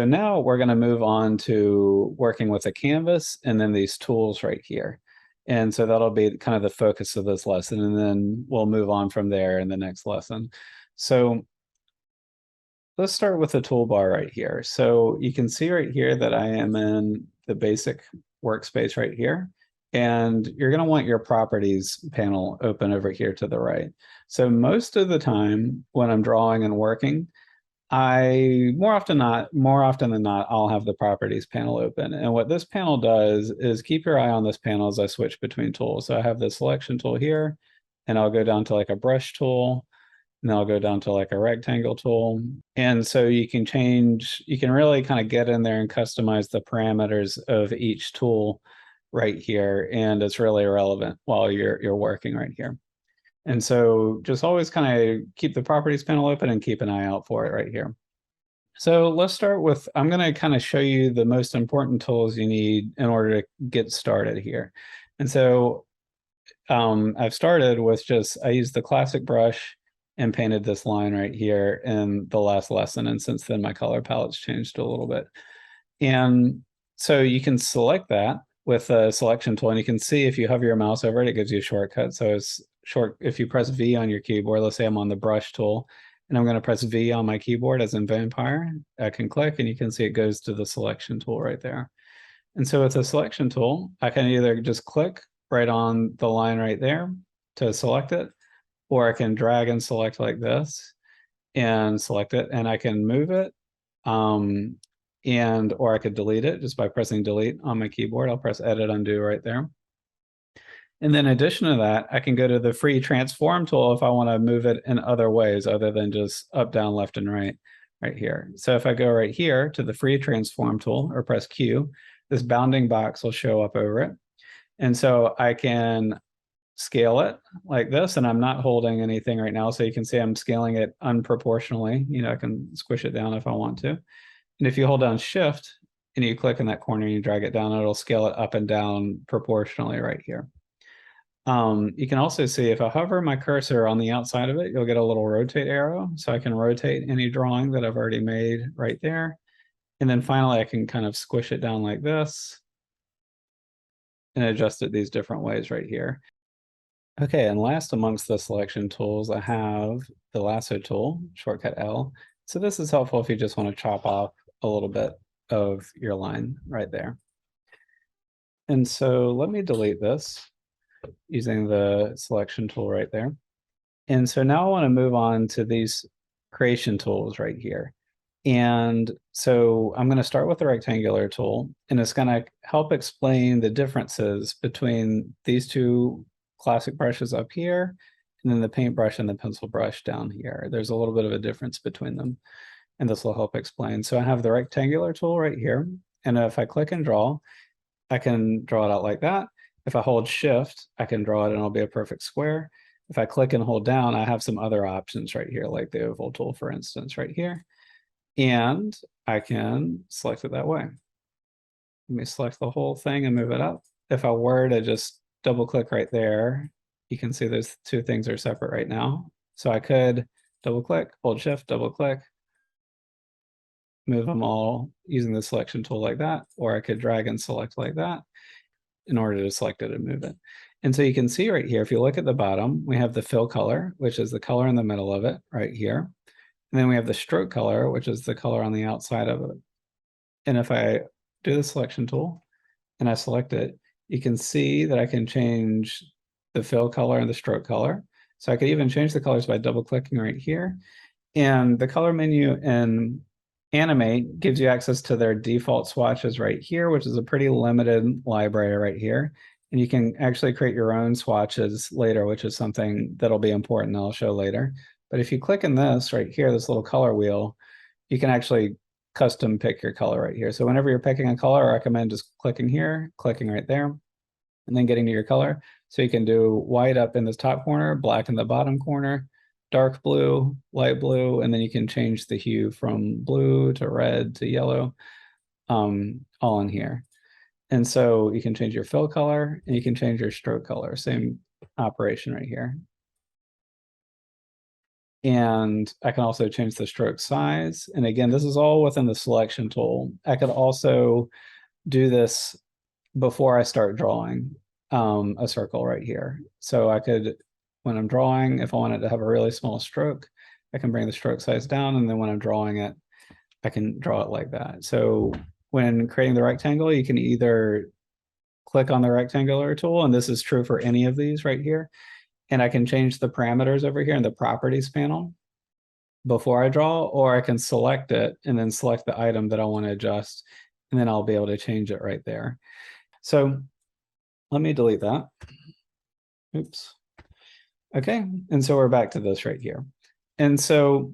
so now we're going to move on to working with a canvas and then these tools right here. And so that'll be kind of the focus of this lesson, and then we'll move on from there in the next lesson. So let's start with the toolbar right here. So you can see right here that I am in the basic workspace right here. And you're going to want your properties panel open over here to the right. So most of the time when I'm drawing and working, more often than not, I'll have the properties panel open. And what this panel does is keep your eye on this panel as I switch between tools. So I have the selection tool here, and I'll go down to like a brush tool, and then I'll go down to like a rectangle tool. And so you can really kind of get in there and customize the parameters of each tool right here. And it's really relevant while you're working right here. And so just always kind of keep the properties panel open and keep an eye out for it right here. So let's start with, I'm going to kind of show you the most important tools you need in order to get started here. And so I've started with I used the classic brush and painted this line right here in the last lesson. And since then, my color palette's changed a little bit. And so you can select that with a selection tool, and you can see if you hover your mouse over it, it gives you a shortcut. So it's if you press V on your keyboard, let's say I'm on the brush tool, and I'm going to press V on my keyboard as in vampire, I can click and you can see it goes to the selection tool right there. And so with the selection tool, I can either just click right on the line right there to select it, or I can drag and select like this and select it, and I can move it. Or I could delete it just by pressing delete on my keyboard. I'll press edit undo right there. And then in addition to that, I can go to the free transform tool if I want to move it in other ways other than just up, down, left, and right here. So if I go right here to the free transform tool or press Q, this bounding box will show up over it. And so I can scale it like this, and I'm not holding anything right now. So you can see I'm scaling it unproportionally. I can squish it down if I want to. And if you hold down Shift and you click in that corner and you drag it down, it'll scale it up and down proportionally right here. You can also see if I hover my cursor on the outside of it, you'll get a little rotate arrow. So I can rotate any drawing that I've already made right there. And then finally, I can kind of squish it down like this and adjust it these different ways right here. Okay, and last amongst the selection tools, I have the lasso tool, shortcut L. So this is helpful if you just want to chop off a little bit of your line right there. And so let me delete this using the selection tool right there. And so now I want to move on to these creation tools right here. And so I'm going to start with the rectangular tool, and it's going to help explain the differences between these two classic brushes up here, and then the paintbrush and the pencil brush down here. There's a little bit of a difference between them, and this will help explain. So I have the rectangular tool right here, and if I click and draw, I can draw it out like that. If I hold Shift, I can draw it and it'll be a perfect square. If I click and hold down, I have some other options right here, like the oval tool, for instance, right here. And I can select it that way. Let me select the whole thing and move it up. If I were to just double click right there, you can see those two things are separate right now. So I could double click, hold Shift, double click, move them all using the selection tool like that, or I could drag and select like that in order to select it and move it. And so you can see right here, if you look at the bottom, we have the fill color, which is the color in the middle of it right here. And then we have the stroke color, which is the color on the outside of it. And if I do the selection tool and I select it, you can see that I can change the fill color and the stroke color. So I could even change the colors by double clicking right here. And the color menu in Animate gives you access to their default swatches right here, which is a pretty limited library right here. And you can actually create your own swatches later, which is something that'll be important I'll show later. But if you click in this right here, this little color wheel, you can actually custom pick your color right here. So whenever you're picking a color, I recommend just clicking here, clicking right there, and then getting to your color. So you can do white up in this top corner, black in the bottom corner, dark blue, light blue, and then you can change the hue from blue to red to yellow, all in here. And so you can change your fill color and you can change your stroke color, same operation right here. And I can also change the stroke size. And again, this is all within the selection tool. I could also do this before I start drawing a circle right here. So I could, when I'm drawing, if I wanted to have a really small stroke, I can bring the stroke size down. And then when I'm drawing it, I can draw it like that. So when creating the rectangle, you can either click on the rectangular tool, and this is true for any of these right here. And I can change the parameters over here in the properties panel before I draw, or I can select it and then select the item that I want to adjust, and then I'll be able to change it right there. So let me delete that. Oops. Okay, and so we're back to this right here. And so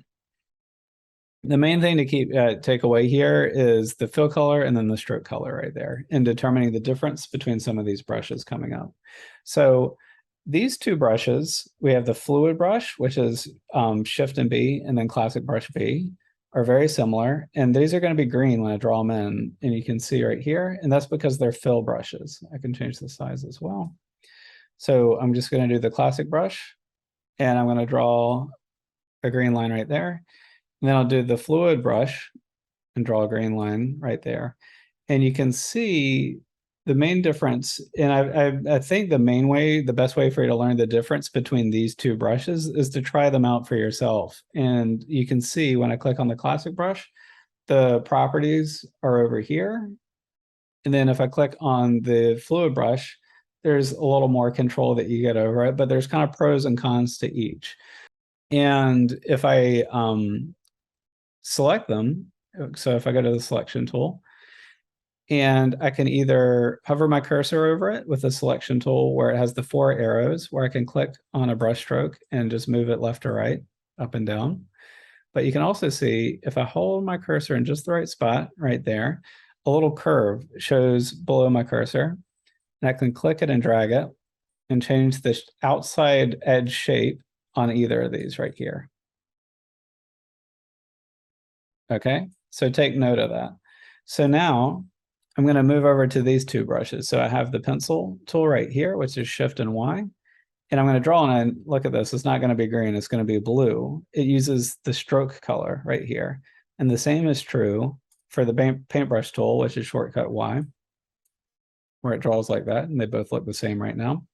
the main thing to take away here is the fill color and then the stroke color right there, and determining the difference between some of these brushes coming up. So these two brushes, we have the fluid brush, which is Shift and B, and then classic brush B, are very similar. And these are going to be green when I draw them in, and you can see right here, and that's because they're fill brushes. I can change the size as well. So I'm just going to do the classic brush, and I'm going to draw a green line right there. And then I'll do the fluid brush and draw a green line right there. And you can see the main difference, and I think the best way for you to learn the difference between these two brushes is to try them out for yourself. And you can see when I click on the classic brush, the properties are over here. And then if I click on the fluid brush, there's a little more control that you get over it, but there's kind of pros and cons to each. And if I select them, so if I go to the selection tool, and I can either hover my cursor over it with the selection tool where it has the 4 arrows, where I can click on a brush stroke and just move it left or right, up and down. But you can also see if I hold my cursor in just the right spot right there, a little curve shows below my cursor, and I can click it and drag it and change the outside edge shape on either of these right here. Okay, so take note of that. So now I'm going to move over to these two brushes. So I have the pencil tool right here, which is Shift and Y. And I'm going to draw on it. Look at this. It's not going to be green. It's going to be blue. It uses the stroke color right here. And the same is true for the paintbrush tool, which is shortcut Y, where it draws like that. And they both look the same right now.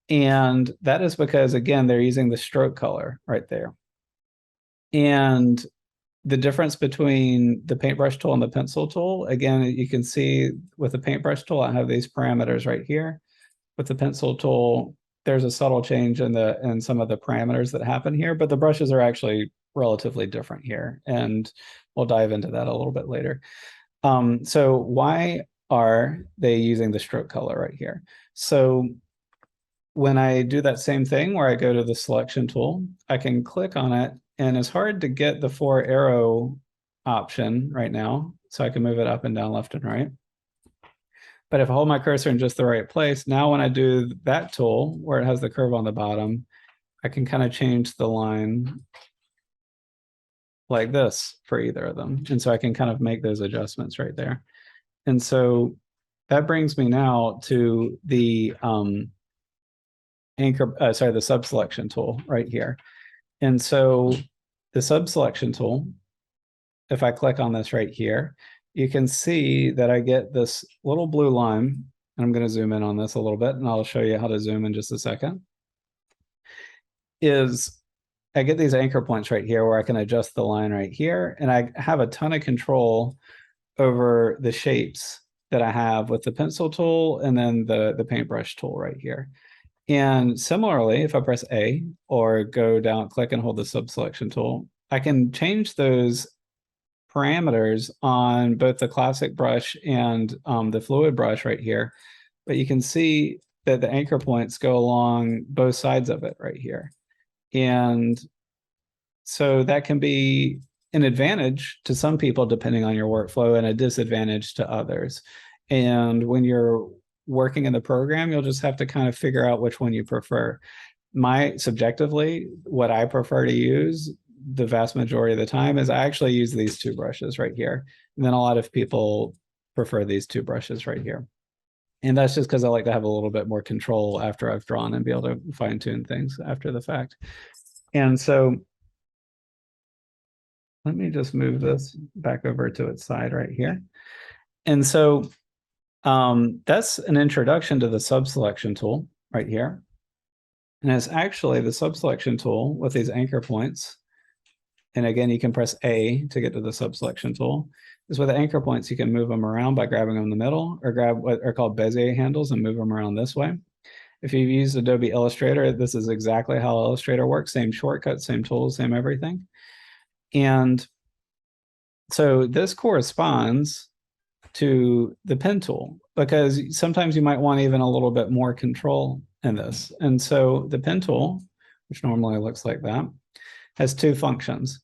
And that is because, again, they're using the stroke color right there. And the difference between the paintbrush tool and the pencil tool, again, you can see with the paintbrush tool, I have these parameters right here. With the pencil tool, there's a subtle change in some of the parameters that happen here, but the brushes are actually relatively different here. And we'll dive into that a little bit later. So why are they using the stroke color right here? So when I do that same thing where I go to the selection tool, I can click on it, and it's hard to get the 4 arrow option right now. So I can move it up and down, left and right. But if I hold my cursor in just the right place, now when I do that tool where it has the curve on the bottom, I can kind of change the line like this for either of them. And so I can kind of make those adjustments right there. And so that brings me now to the the SubSelection tool right here. And so the SubSelection tool, if I click on this right here, you can see that I get this little blue line. I'm going to zoom in on this a little bit, and I'll show you how to zoom in just a second. I get these anchor points right here where I can adjust the line right here, and I have a ton of control over the shapes that I have with the pencil tool and then the paintbrush tool right here. And similarly, if I press A or go down, click and hold the SubSelection tool, I can change those parameters on both the classic brush and the fluid brush right here. But you can see that the anchor points go along both sides of it right here. And so that can be an advantage to some people depending on your workflow and a disadvantage to others. And when you're working in the program, you'll just have to kind of figure out which one you prefer. Subjectively, what I prefer to use the vast majority of the time is I actually use these two brushes right here. And then a lot of people prefer these two brushes right here. And that's just because I like to have a little bit more control after I've drawn and be able to fine tune things after the fact. And so let me just move this back over to its side right here. And so that's an introduction to the subselection tool right here. And it's actually the subselection tool with these anchor points. And again, you can press A to get to the subselection tool. Is with the anchor points, you can move them around by grabbing them in the middle, or grab what are called Bezier handles and move them around this way. If you've used Adobe Illustrator, this is exactly how Illustrator works. Same shortcuts, same tools, same everything. And so this corresponds to the pen tool, because sometimes you might want even a little bit more control in this. And so the pen tool, which normally looks like that, has two functions.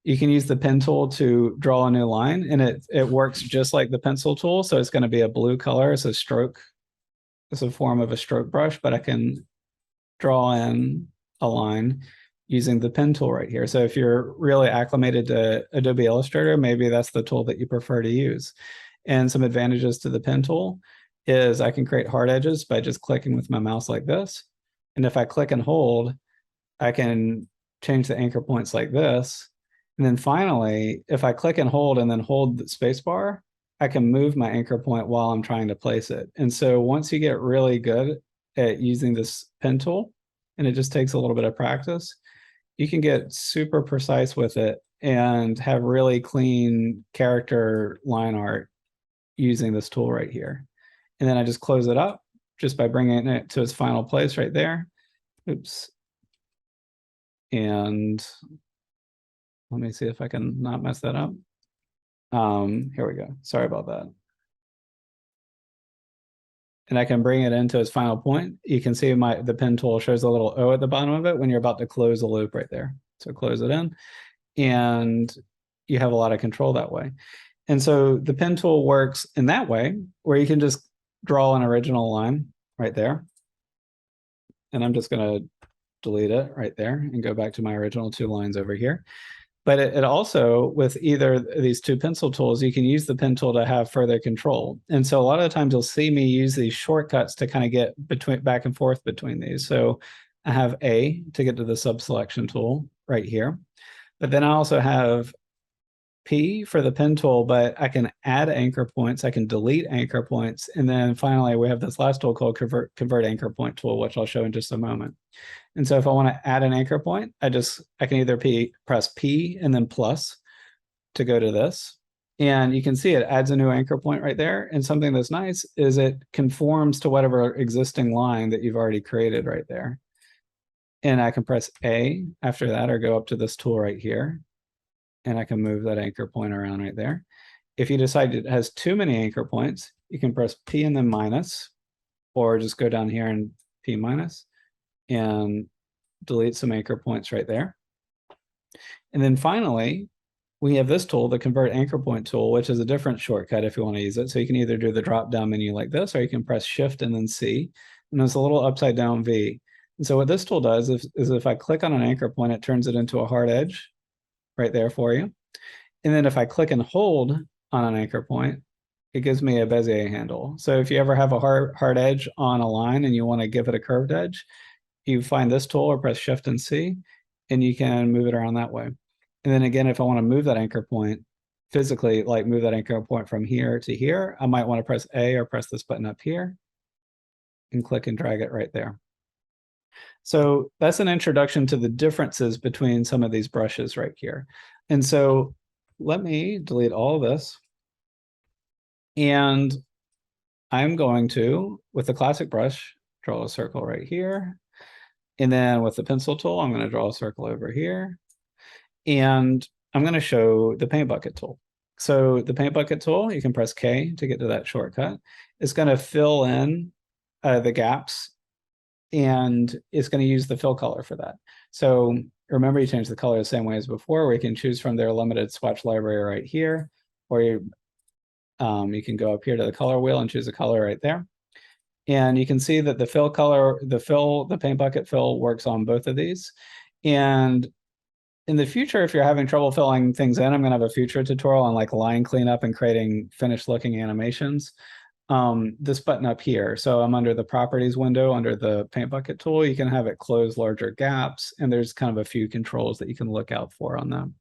You can use the pen tool to draw a new line, and it works just like the pencil tool. So it's going to be a blue color. It's a stroke. It's a form of a stroke brush, but I can draw in a line using the pen tool right here. So if you're really acclimated to Adobe Illustrator, maybe that's the tool that you prefer to use. And some advantages to the pen tool is I can create hard edges by just clicking with my mouse like this. And if I click and hold, I can change the anchor points like this. And then finally, if I click and hold and then hold the space bar, I can move my anchor point while I'm trying to place it. And so once you get really good at using this pen tool, and it just takes a little bit of practice, you can get super precise with it and have really clean character line art using this tool right here. And then I just close it up just by bringing it to its final place right there. Oops. And let me see if I can not mess that up. Here we go. Sorry about that. And I can bring it into its final point. You can see the pen tool shows a little O at the bottom of it when you're about to close a loop right there. So close it in, and you have a lot of control that way. And so the pen tool works in that way, where you can just draw an original line right there. And I'm just going to delete it right there and go back to my original two lines over here. But it also, with either of these two pencil tools, you can use the pen tool to have further control. And so a lot of times you'll see me use these shortcuts to kind of get back and forth between these. So I have A to get to the subselection tool right here. But then I also have P for the pen tool, but I can add anchor points. I can delete anchor points. And then finally, we have this last tool called convert anchor point tool, which I'll show in just a moment. And so if I want to add an anchor point, I can either press P and then plus to go to this. And you can see it adds a new anchor point right there. And something that's nice is it conforms to whatever existing line that you've already created right there. And I can press A after that, or go up to this tool right here. And I can move that anchor point around right there. If you decide it has too many anchor points, you can press P and then minus, or just go down here and P minus and delete some anchor points right there. And then finally, we have this tool, the convert anchor point tool, which is a different shortcut if you want to use it. So you can either do the drop down menu like this, or you can press Shift and then C. And there's a little upside down V. And so what this tool does is if I click on an anchor point, it turns it into a hard edge right there for you. And then if I click and hold on an anchor point, it gives me a Bezier handle. So if you ever have a hard edge on a line and you want to give it a curved edge, you find this tool or press Shift and C, and you can move it around that way. And then again, if I want to move that anchor point physically, like move that anchor point from here to here, I might want to press A or press this button up here and click and drag it right there. So that's an introduction to the differences between some of these brushes right here. And so let me delete all of this. And I'm going to, with the classic brush, draw a circle right here. And then with the pencil tool, I'm going to draw a circle over here. And I'm going to show the paint bucket tool. So the paint bucket tool, you can press K to get to that shortcut. It's going to fill in the gaps, and it's going to use the fill color for that. So remember, you change the color the same way as before, where you can choose from their limited swatch library right here, or you can go up here to the color wheel and choose a color right there. And you can see that the fill color, the paint bucket fill works on both of these. And in the future, if you're having trouble filling things in, I'm going to have a future tutorial on like line cleanup and creating finished looking animations. This button up here. So I'm under the properties window under the paint bucket tool. You can have it close larger gaps, and there's kind of a few controls that you can look out for on them.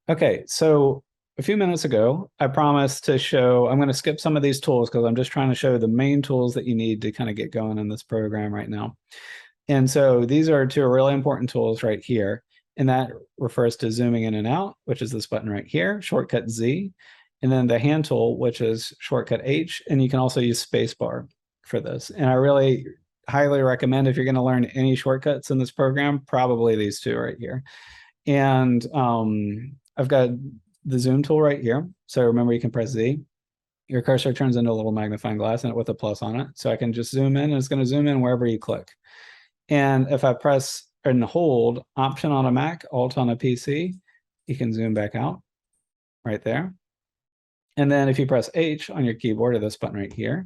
Okay, so a few minutes ago, I promised to show, I'm going to skip some of these tools because I'm just trying to show the main tools that you need to kind of get going in this program right now. And so these are two really important tools right here. And that refers to zooming in and out, which is this button right here, shortcut Z, and then the hand tool, which is shortcut H. And you can also use spacebar for this. And I really highly recommend, if you're going to learn any shortcuts in this program, probably these two right here. And I've got the zoom tool right here. So remember, you can press Z. Your cursor turns into a little magnifying glass and with a plus on it. So I can just zoom in, and it's going to zoom in wherever you click. And if I press and hold Option on a Mac, Alt on a PC, you can zoom back out right there. And then if you press H on your keyboard, or this button right here,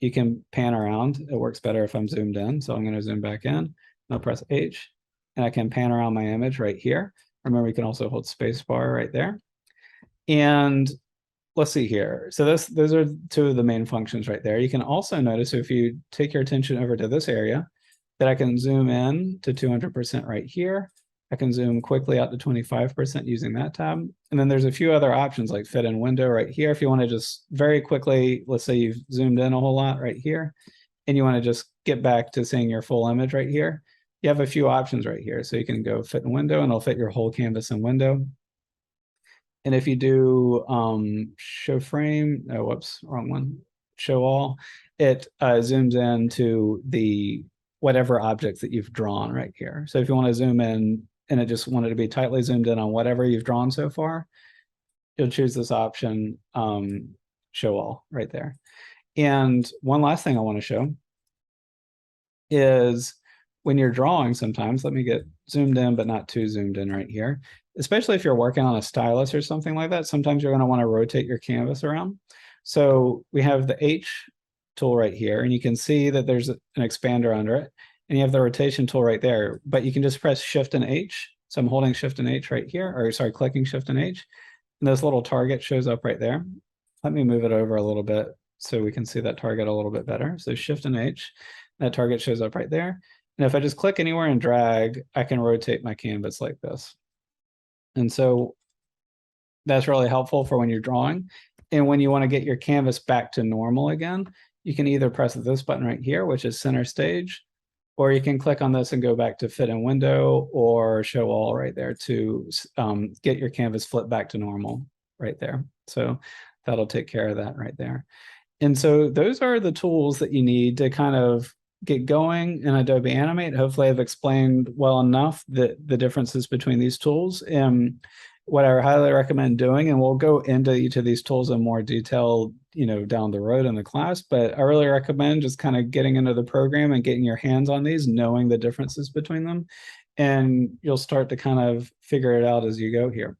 you can pan around. It works better if I'm zoomed in. So I'm going to zoom back in. I'll press H, and I can pan around my image right here. Remember, you can also hold spacebar right there. And let's see here. So those are two of the main functions right there. You can also notice, if you take your attention over to this area, that I can zoom in to 200% right here. I can zoom quickly out to 25% using that tab. And then there's a few other options like fit in window right here. If you want to just very quickly, let's say you've zoomed in a whole lot right here, and you want to just get back to seeing your full image right here, you have a few options right here. So you can go fit in window, and it'll fit your whole canvas in window. And if you do show frame, oh, whoops, wrong one, show all, it zooms in to the whatever objects that you've drawn right here. So if you want to zoom in and it just wanted to be tightly zoomed in on whatever you've drawn so far, you'll choose this option, show all right there. And one last thing I want to show is when you're drawing sometimes, let me get zoomed in, but not too zoomed in right here, especially if you're working on a stylus or something like that, sometimes you're going to want to rotate your canvas around. So we have the H tool right here, and you can see that there's an expander under it, and you have the rotation tool right there, but you can just press Shift and H. So I'm holding Shift and H right here, or sorry, clicking Shift and H, and this little target shows up right there. Let me move it over a little bit so we can see that target a little bit better. So Shift and H, that target shows up right there. And if I just click anywhere and drag, I can rotate my canvas like this. And so that's really helpful for when you're drawing. And when you want to get your canvas back to normal again, you can either press this button right here, which is center stage, or you can click on this and go back to fit in window or show all right there to get your canvas flipped back to normal right there. So that'll take care of that right there. And so those are the tools that you need to kind of get going in Adobe Animate. Hopefully I've explained well enough the differences between these tools and what I highly recommend doing. And we'll go into each of these tools in more detail, down the road in the class, but I really recommend just kind of getting into the program and getting your hands on these, knowing the differences between them, and you'll start to kind of figure it out as you go here.